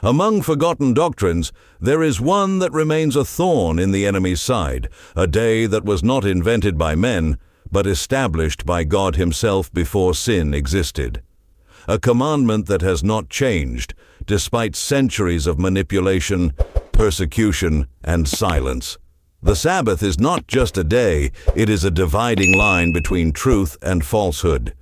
Among forgotten doctrines, there is one that remains a thorn in the enemy's side, a day that was not invented by men, but established by God Himself before sin existed. A commandment that has not changed, despite centuries of manipulation, persecution, and silence. The Sabbath is not just a day, it is a dividing line between truth and falsehood.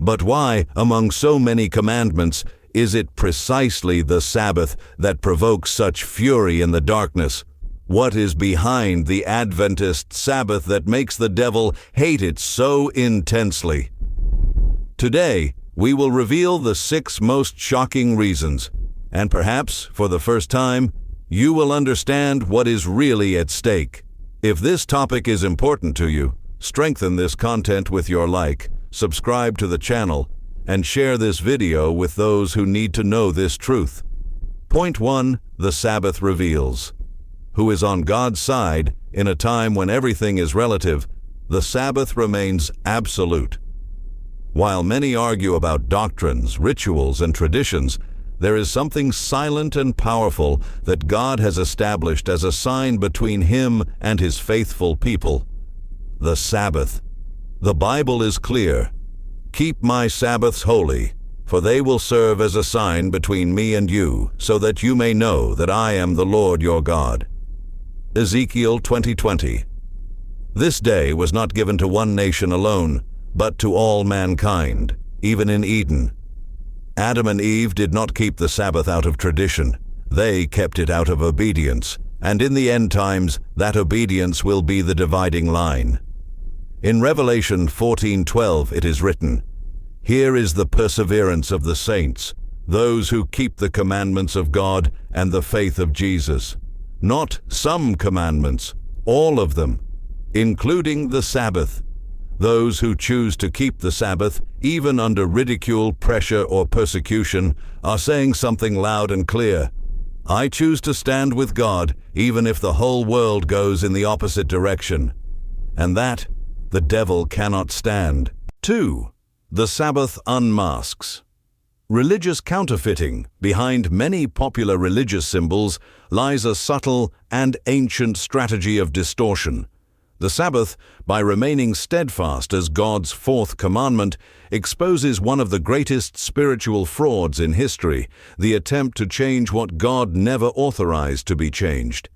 But why, among so many commandments, is it precisely the Sabbath that provokes such fury in the darkness? What is behind the Adventist Sabbath that makes the devil hate it so intensely? Today, we will reveal the 6 most shocking reasons, and perhaps, for the first time, you will understand what is really at stake. If this topic is important to you, strengthen this content with your like, subscribe to the channel, and share this video with those who need to know this truth. Point 1. The Sabbath reveals. Who is on God's side in a time when everything is relative, the Sabbath remains absolute. While many argue about doctrines, rituals, and traditions, there is something silent and powerful that God has established as a sign between Him and His faithful people. The Sabbath. The Bible is clear. Keep my Sabbaths holy, for they will serve as a sign between me and you, so that you may know that I am the Lord your God. Ezekiel 20:20. This day was not given to one nation alone, but to all mankind, even in Eden. Adam and Eve did not keep the Sabbath out of tradition. They kept it out of obedience, and in the end times, that obedience will be the dividing line. In Revelation 14:12 it is written, "Here is the perseverance of the saints, those who keep the commandments of God and the faith of Jesus." Not some commandments, all of them, including the Sabbath. Those who choose to keep the Sabbath, even under ridicule, pressure, or persecution, are saying something loud and clear. I choose to stand with God, even if the whole world goes in the opposite direction. And that, the devil cannot stand. 2. The Sabbath unmasks. Religious counterfeiting. Behind many popular religious symbols lies a subtle and ancient strategy of distortion. The Sabbath, by remaining steadfast as God's 4th commandment, exposes one of the greatest spiritual frauds in history, the attempt to change what God never authorized to be changed.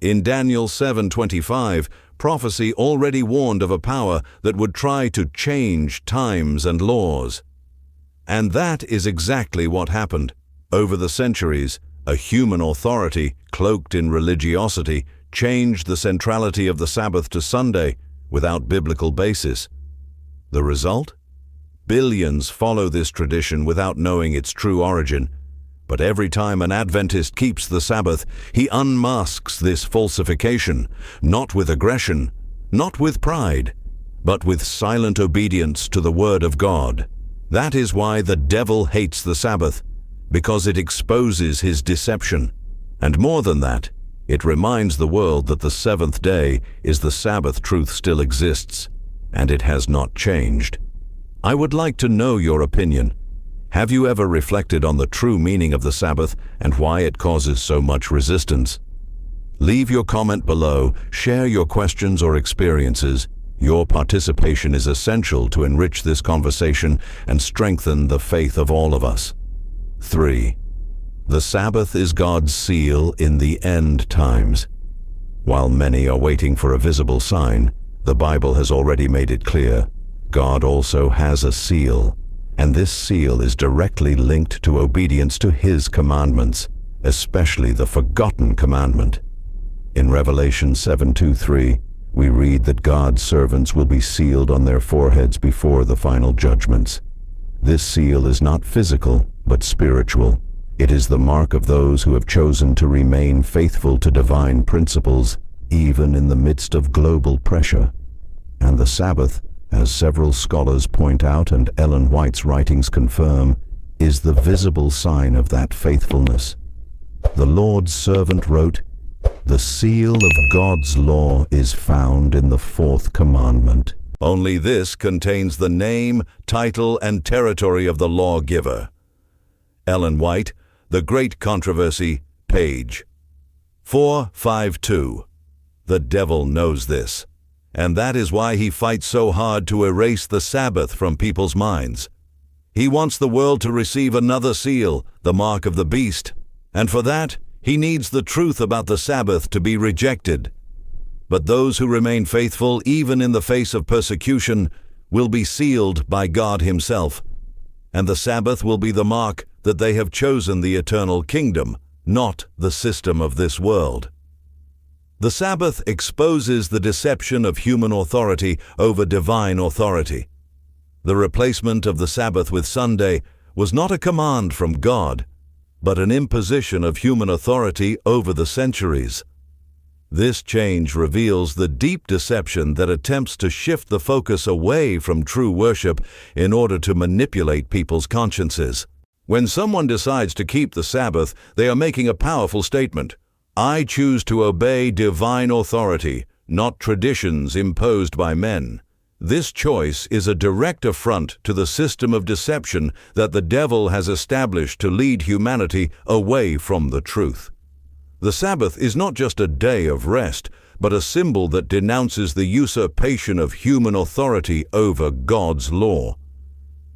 In Daniel 7:25, prophecy already warned of a power that would try to change times and laws. And that is exactly what happened. Over the centuries, a human authority, cloaked in religiosity, changed the centrality of the Sabbath to Sunday without biblical basis. The result? Billions follow this tradition without knowing its true origin. But every time an Adventist keeps the Sabbath, he unmasks this falsification, not with aggression, not with pride, but with silent obedience to the Word of God. That is why the devil hates the Sabbath, because it exposes his deception. And more than that, it reminds the world that the 7th day is the Sabbath. Truth still exists, and it has not changed. I would like to know your opinion. Have you ever reflected on the true meaning of the Sabbath and why it causes so much resistance? Leave your comment below, share your questions or experiences. Your participation is essential to enrich this conversation and strengthen the faith of all of us. 3. The Sabbath is God's seal in the end times. While many are waiting for a visible sign, the Bible has already made it clear, God also has a seal, and this seal is directly linked to obedience to His commandments, especially the forgotten commandment. In Revelation 7:2-3, we read that God's servants will be sealed on their foreheads before the final judgments. This seal is not physical, but spiritual. It is the mark of those who have chosen to remain faithful to divine principles, even in the midst of global pressure. And the Sabbath, as several scholars point out and Ellen White's writings confirm, is the visible sign of that faithfulness. The Lord's servant wrote, "The seal of God's law is found in the 4th commandment." Only this contains the name, title, and territory of the lawgiver. Ellen White, The Great Controversy, page 452. The devil knows this, and that is why he fights so hard to erase the Sabbath from people's minds. He wants the world to receive another seal, the mark of the beast, and for that, he needs the truth about the Sabbath to be rejected. But those who remain faithful, even in the face of persecution, will be sealed by God Himself, and the Sabbath will be the mark that they have chosen the eternal kingdom, not the system of this world. The Sabbath exposes the deception of human authority over divine authority. The replacement of the Sabbath with Sunday was not a command from God, but an imposition of human authority over the centuries. This change reveals the deep deception that attempts to shift the focus away from true worship in order to manipulate people's consciences. When someone decides to keep the Sabbath, they are making a powerful statement. I choose to obey divine authority, not traditions imposed by men. This choice is a direct affront to the system of deception that the devil has established to lead humanity away from the truth. The Sabbath is not just a day of rest, but a symbol that denounces the usurpation of human authority over God's law.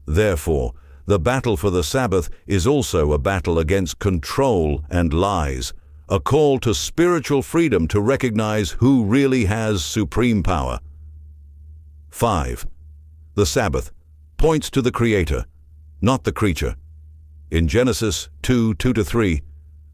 Therefore, the battle for the Sabbath is also a battle against control and lies, a call to spiritual freedom to recognize who really has supreme power. 5. The Sabbath points to the Creator, not the creature. In Genesis 2:2-3,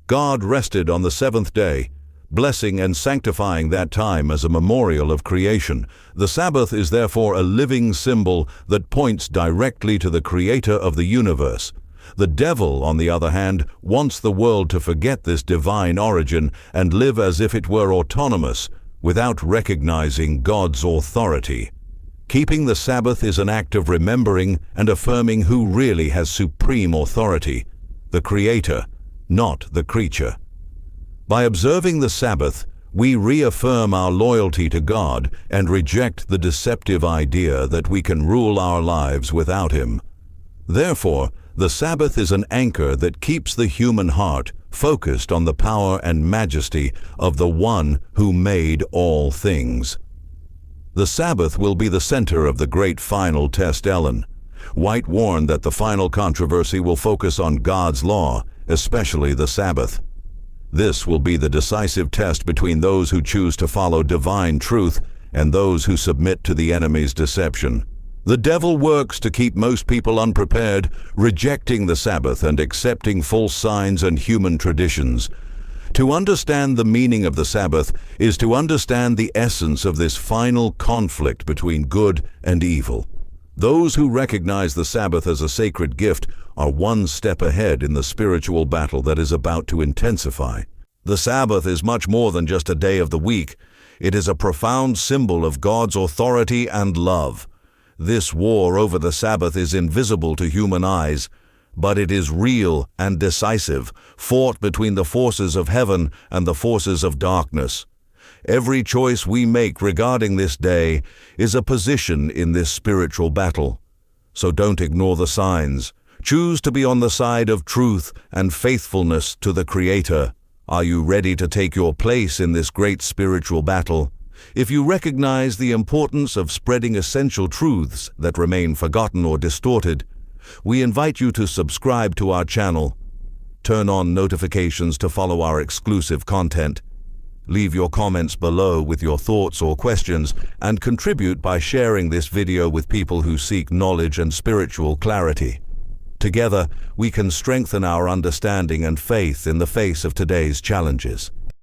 God rested on the seventh day, blessing and sanctifying that time as a memorial of creation. The Sabbath is therefore a living symbol that points directly to the Creator of the universe. The devil, on the other hand, wants the world to forget this divine origin and live as if it were autonomous, without recognizing God's authority. Keeping the Sabbath is an act of remembering and affirming who really has supreme authority, the Creator, not the creature. By observing the Sabbath, we reaffirm our loyalty to God and reject the deceptive idea that we can rule our lives without Him. Therefore, the Sabbath is an anchor that keeps the human heart focused on the power and majesty of the One who made all things. The Sabbath will be the center of the great final test, Ellen. White warned that the final controversy will focus on God's law, especially the Sabbath. This will be the decisive test between those who choose to follow divine truth and those who submit to the enemy's deception. The devil works to keep most people unprepared, rejecting the Sabbath and accepting false signs and human traditions. To understand the meaning of the Sabbath is to understand the essence of this final conflict between good and evil. Those who recognize the Sabbath as a sacred gift are one step ahead in the spiritual battle that is about to intensify. The Sabbath is much more than just a day of the week. It is a profound symbol of God's authority and love. This war over the Sabbath is invisible to human eyes, but it is real and decisive, fought between the forces of heaven and the forces of darkness. Every choice we make regarding this day is a position in this spiritual battle. So don't ignore the signs. Choose to be on the side of truth and faithfulness to the Creator. Are you ready to take your place in this great spiritual battle? If you recognize the importance of spreading essential truths that remain forgotten or distorted, we invite you to subscribe to our channel. Turn on notifications to follow our exclusive content. Leave your comments below with your thoughts or questions, and contribute by sharing this video with people who seek knowledge and spiritual clarity. Together, we can strengthen our understanding and faith in the face of today's challenges.